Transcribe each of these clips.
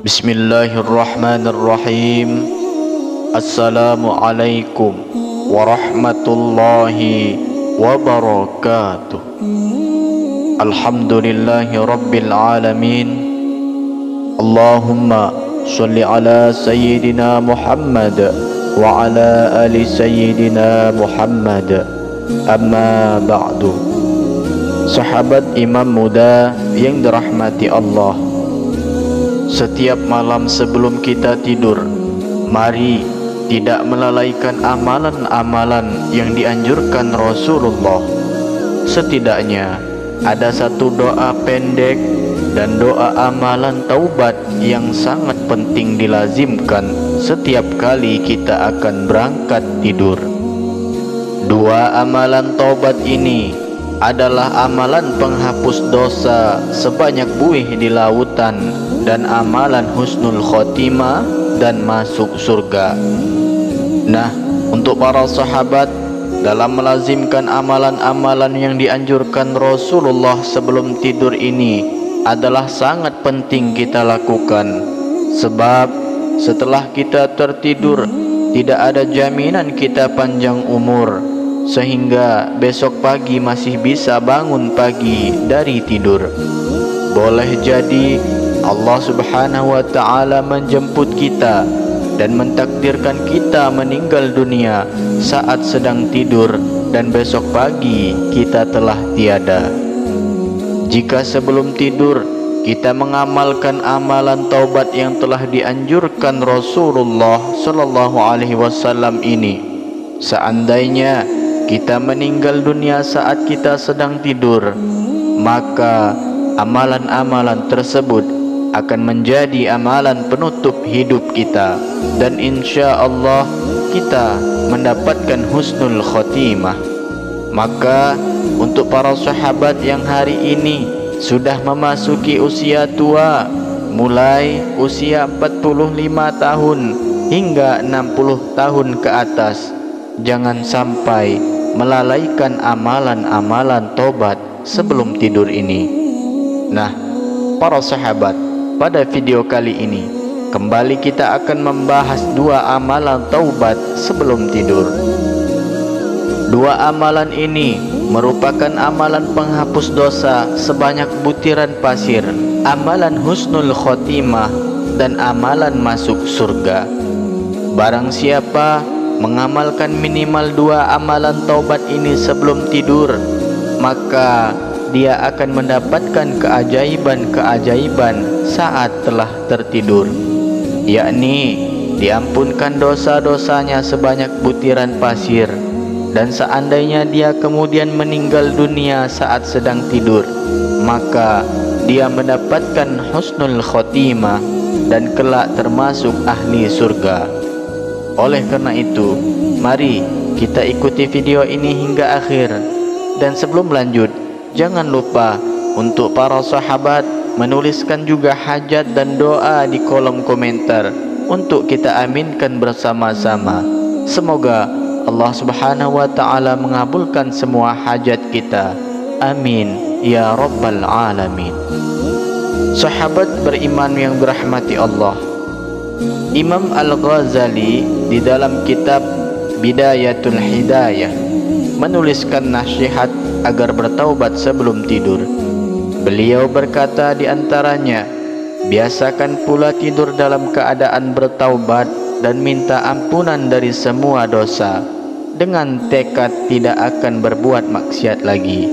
Bismillahirrahmanirrahim. Assalamualaikum warahmatullahi wabarakatuh. Alhamdulillahi rabbil alamin. Allahumma salli ala sayyidina Muhammad wa ala ali sayyidina Muhammad. Amma ba'du. Sahabat imam muda yang dirahmati Allah, setiap malam sebelum kita tidur, mari tidak melalaikan amalan-amalan yang dianjurkan Rasulullah. Setidaknya ada satu doa pendek dan doa amalan taubat yang sangat penting dilazimkan setiap kali kita akan berangkat tidur. Dua amalan taubat ini adalah amalan penghapus dosa sebanyak buih di lautan dan amalan husnul khotimah dan masuk surga. Nah, untuk para sahabat, dalam melazimkan amalan-amalan yang dianjurkan Rasulullah sebelum tidur ini adalah sangat penting kita lakukan. Sebab setelah kita tertidur, tidak ada jaminan kita panjang umur, sehingga besok pagi masih bisa bangun pagi dari tidur. Boleh jadi Allah Subhanahu wa ta'ala menjemput kita dan mentakdirkan kita meninggal dunia saat sedang tidur, dan besok pagi kita telah tiada. Jika sebelum tidur kita mengamalkan amalan taubat yang telah dianjurkan Rasulullah sallallahu alaihi wasallam ini, seandainya kita meninggal dunia saat kita sedang tidur, maka amalan-amalan tersebut akan menjadi amalan penutup hidup kita, dan insya Allah kita mendapatkan husnul khotimah. Maka untuk para sahabat yang hari ini sudah memasuki usia tua, mulai usia 45 tahun hingga 60 tahun ke atas, jangan sampai melalaikan amalan-amalan tobat sebelum tidur ini. Nah, para sahabat, pada video kali ini kembali kita akan membahas dua amalan taubat sebelum tidur. Dua amalan ini merupakan amalan penghapus dosa sebanyak butiran pasir, amalan husnul khotimah, dan amalan masuk surga. Barang siapa mengamalkan minimal dua amalan taubat ini sebelum tidur, maka dia akan mendapatkan keajaiban-keajaiban saat telah tertidur, yakni diampunkan dosa-dosanya sebanyak butiran pasir. Dan seandainya dia kemudian meninggal dunia saat sedang tidur, maka dia mendapatkan husnul khotimah dan kelak termasuk ahli surga. Oleh karena itu, mari kita ikuti video ini hingga akhir. Dan sebelum lanjut, jangan lupa untuk para sahabat menuliskan juga hajat dan doa di kolom komentar untuk kita aminkan bersama-sama. Semoga Allah Subhanahu wa ta'ala mengabulkan semua hajat kita. Amin ya rabbal alamin. Sahabat beriman yang dirahmati Allah, Imam Al-Ghazali di dalam kitab Bidayatul Hidayah menuliskan nasihat agar bertaubat sebelum tidur. Beliau berkata di antaranya, biasakan pula tidur dalam keadaan bertaubat dan minta ampunan dari semua dosa, dengan tekad tidak akan berbuat maksiat lagi.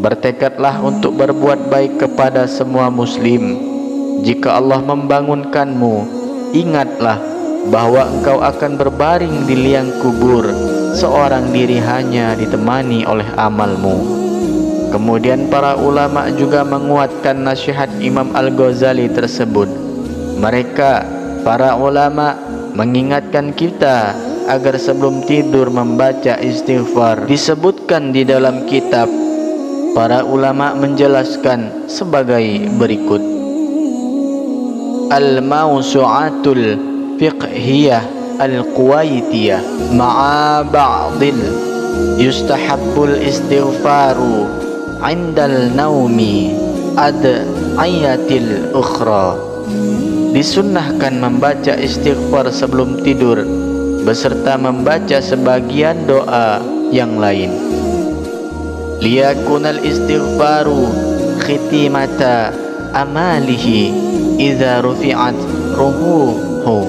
Bertekadlah untuk berbuat baik kepada semua muslim. Jika Allah membangunkanmu, ingatlah bahwa engkau akan berbaring di liang kubur, seorang diri hanya ditemani oleh amalmu. Kemudian para ulama juga menguatkan nasihat Imam Al-Ghazali tersebut. Mereka, para ulama, mengingatkan kita agar sebelum tidur membaca istighfar. Disebutkan di dalam kitab, para ulama menjelaskan sebagai berikut: Al-Mawsu'atul Fiqhiyah Al-Kuwaitiyah ma'a ba'dil yustahabbul istighfaru indal naumi ayatil ukhra. Disunnahkan membaca istighfar sebelum tidur beserta membaca sebagian doa yang lain. Liyakunal istighfaru khitimata amalihi idza rufi'at ruhuhu.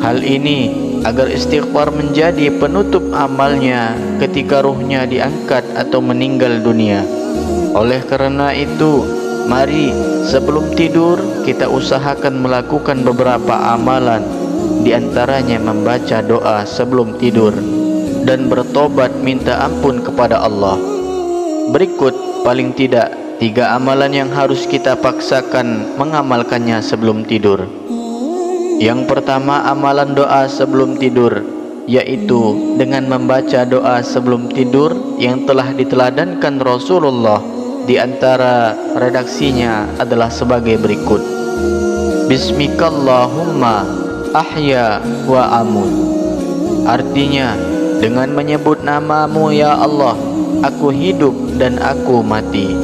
Hal ini agar istighfar menjadi penutup amalnya ketika ruhnya diangkat atau meninggal dunia. Oleh karena itu, mari sebelum tidur kita usahakan melakukan beberapa amalan, di antaranya membaca doa sebelum tidur dan bertobat minta ampun kepada Allah. Berikut paling tidak 3 amalan yang harus kita paksakan mengamalkannya sebelum tidur. Yang pertama, amalan doa sebelum tidur, yaitu dengan membaca doa sebelum tidur yang telah diteladankan Rasulullah. Di antara redaksinya adalah sebagai berikut: Bismikallahumma ahya wa amut. Artinya, dengan menyebut namamu ya Allah, aku hidup dan aku mati.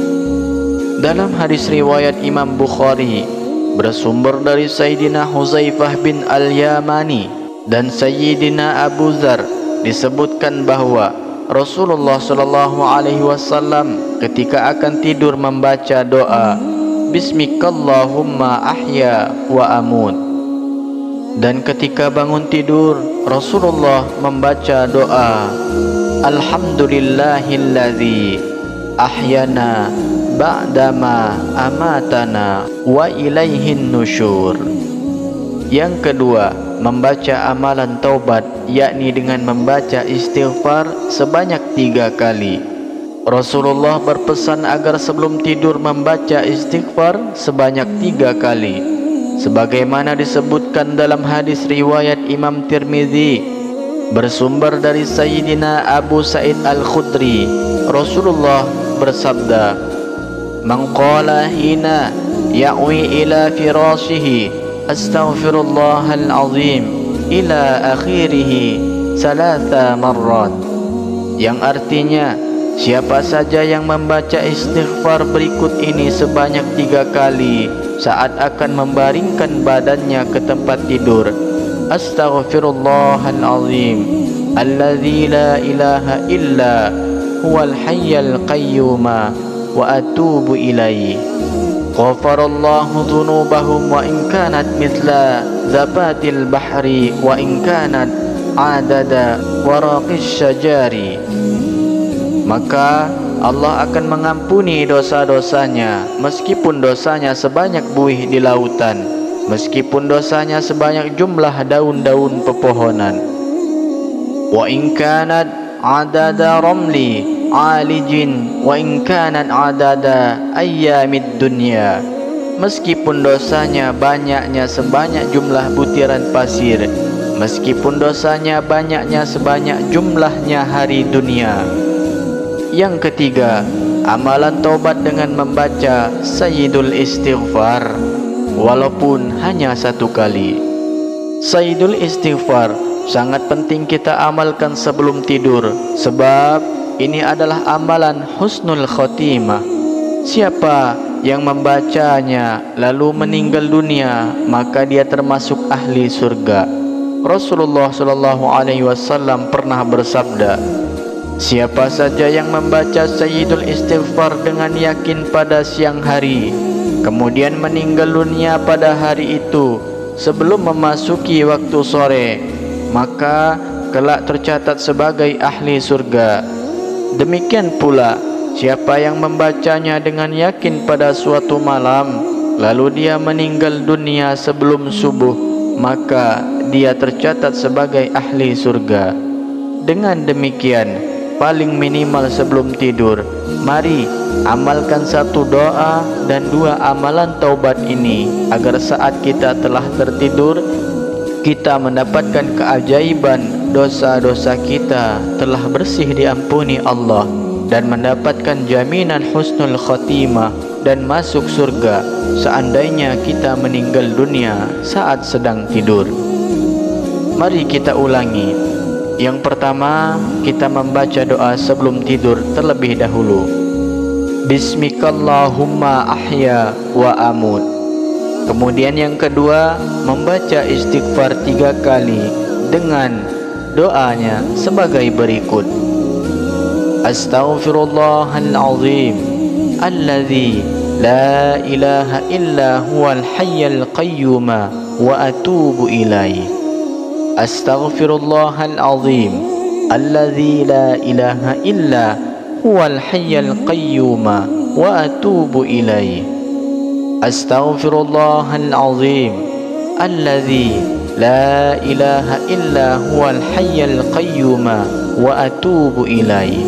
Dalam hadis riwayat Imam Bukhari bersumber dari Sayyidina Huzaifah bin Al-Yamani dan Sayyidina Abu Dzar, disebutkan bahwa Rasulullah SAW ketika akan tidur membaca doa Bismikallahumma ahya wa amut, dan ketika bangun tidur Rasulullah membaca doa Alhamdulillahilladzi ahyana ba'dama amatana wa ilaihin nusyur. Yang kedua, membaca amalan taubat, yakni dengan membaca istighfar sebanyak 3 kali. Rasulullah berpesan agar sebelum tidur membaca istighfar sebanyak 3 kali, sebagaimana disebutkan dalam hadis riwayat Imam Tirmizi bersumber dari Sayyidina Abu Sa'id Al-Khudri. Rasulullah bersabda, Man qala hina ya'wi ila firashihi astaghfirullahal azim ila akhirih 3 marrat. Yang artinya, siapa saja yang membaca istighfar berikut ini sebanyak 3 kali saat akan membaringkan badannya ke tempat tidur, Astaghfirullahal azim alladzi la ilaha illa huwal hayyul qayyum wa atubu ilaihi. Ghafarallahu dhunubahum wa in kanat mithla zabatil bahri wa in kanat adada waraqis syajari. Maka Allah akan mengampuni dosa-dosanya meskipun dosanya sebanyak buih di lautan, meskipun dosanya sebanyak jumlah daun-daun pepohonan. Wa in kanat adada ramli alijin wa in kanat adada ayyamid dunya. Meskipun dosanya banyaknya sebanyak jumlah butiran pasir, meskipun dosanya banyaknya sebanyak jumlahnya hari dunia. Yang ketiga, amalan taubat dengan membaca Sayyidul Istighfar walaupun hanya 1 kali. Sayyidul Istighfar sangat penting kita amalkan sebelum tidur, sebab ini adalah amalan husnul khotimah. Siapa yang membacanya lalu meninggal dunia, maka dia termasuk ahli surga. Rasulullah SAW pernah bersabda, siapa saja yang membaca Sayyidul Istighfar dengan yakin pada siang hari, kemudian meninggal dunia pada hari itu sebelum memasuki waktu sore, maka kelak tercatat sebagai ahli surga. Demikian pula, siapa yang membacanya dengan yakin pada suatu malam, lalu dia meninggal dunia sebelum subuh, maka dia tercatat sebagai ahli surga. Dengan demikian, paling minimal sebelum tidur, mari amalkan 1 doa dan 2 amalan taubat ini, agar saat kita telah tertidur, kita mendapatkan keajaiban dosa-dosa kita telah bersih diampuni Allah, dan mendapatkan jaminan husnul khotimah dan masuk surga seandainya kita meninggal dunia saat sedang tidur. Mari kita ulangi. Yang pertama, kita membaca doa sebelum tidur terlebih dahulu. Bismikallahumma ahya wa amut. Kemudian yang kedua, membaca istighfar 3 kali dengan doanya sebagai berikut. Astaghfirullahal azim alladzi la ilaha illa huwal hayyul qayyum wa atubu ilaihi. Astaghfirullahal azim alladzi la ilaha illa huwal hayyul qayyum wa atubu ilaihi. Astaghfirullahal azim alladzi la ilaha illa huwal hayyul qayyum wa atubu ilaihi.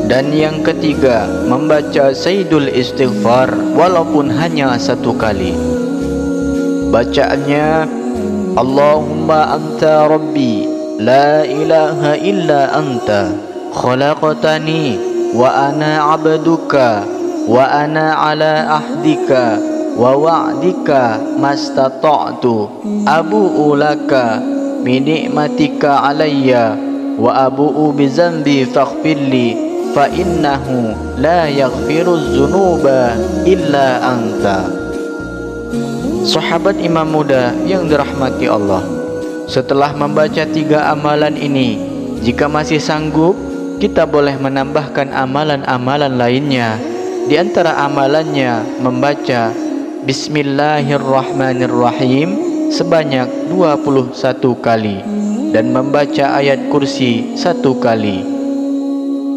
Dan yang ketiga, membaca Sayyidul Istighfar walaupun hanya 1 kali. Bacaannya, Allahumma anta rabbi la ilaha illa anta khalaqtani wa ana abduka wa ana ala ahdika wa wa'dika mastata'tu abu'u laka bi ni'matika alayya wa abu'u bi zambi faghfirli fa innahu la yaghfiruz dzunuba illa anta. Sahabat Imam Muda yang dirahmati Allah, setelah membaca 3 amalan ini, jika masih sanggup, kita boleh menambahkan amalan-amalan lainnya. Di antara amalannya membaca Bismillahirrahmanirrahim sebanyak 21 kali dan membaca ayat kursi 1 kali.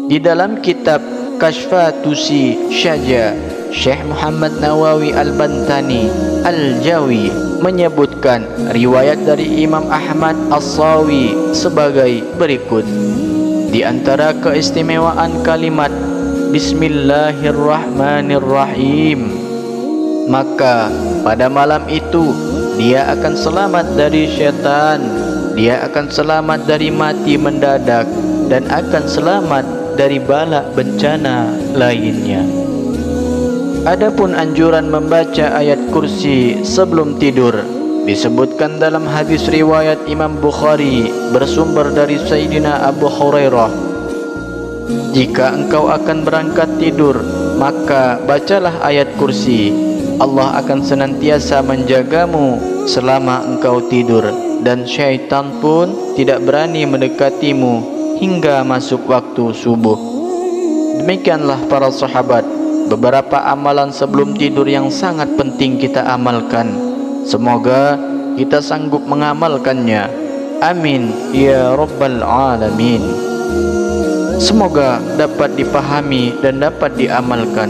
Di dalam kitab Kashfatusi Syaja, Syekh Muhammad Nawawi Al-Bantani Al-Jawi menyebutkan riwayat dari Imam Ahmad As-Sawi sebagai berikut. Di antara keistimewaan kalimat Bismillahirrahmanirrahim, maka pada malam itu dia akan selamat dari syaitan, dia akan selamat dari mati mendadak, dan akan selamat dari bala bencana lainnya. Adapun anjuran membaca ayat kursi sebelum tidur disebutkan dalam hadis riwayat Imam Bukhari bersumber dari Sayyidina Abu Hurairah. Jika engkau akan berangkat tidur, maka bacalah ayat kursi. Allah akan senantiasa menjagamu selama engkau tidur, dan syaitan pun tidak berani mendekatimu hingga masuk waktu subuh. Demikianlah para sahabat, beberapa amalan sebelum tidur yang sangat penting kita amalkan. Semoga kita sanggup mengamalkannya. Amin ya rabbal alamin. Semoga dapat dipahami dan dapat diamalkan,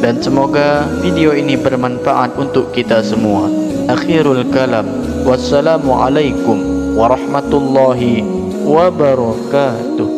dan semoga video ini bermanfaat untuk kita semua. Akhirul kalam, wassalamualaikum warahmatullahi wabarakatuh.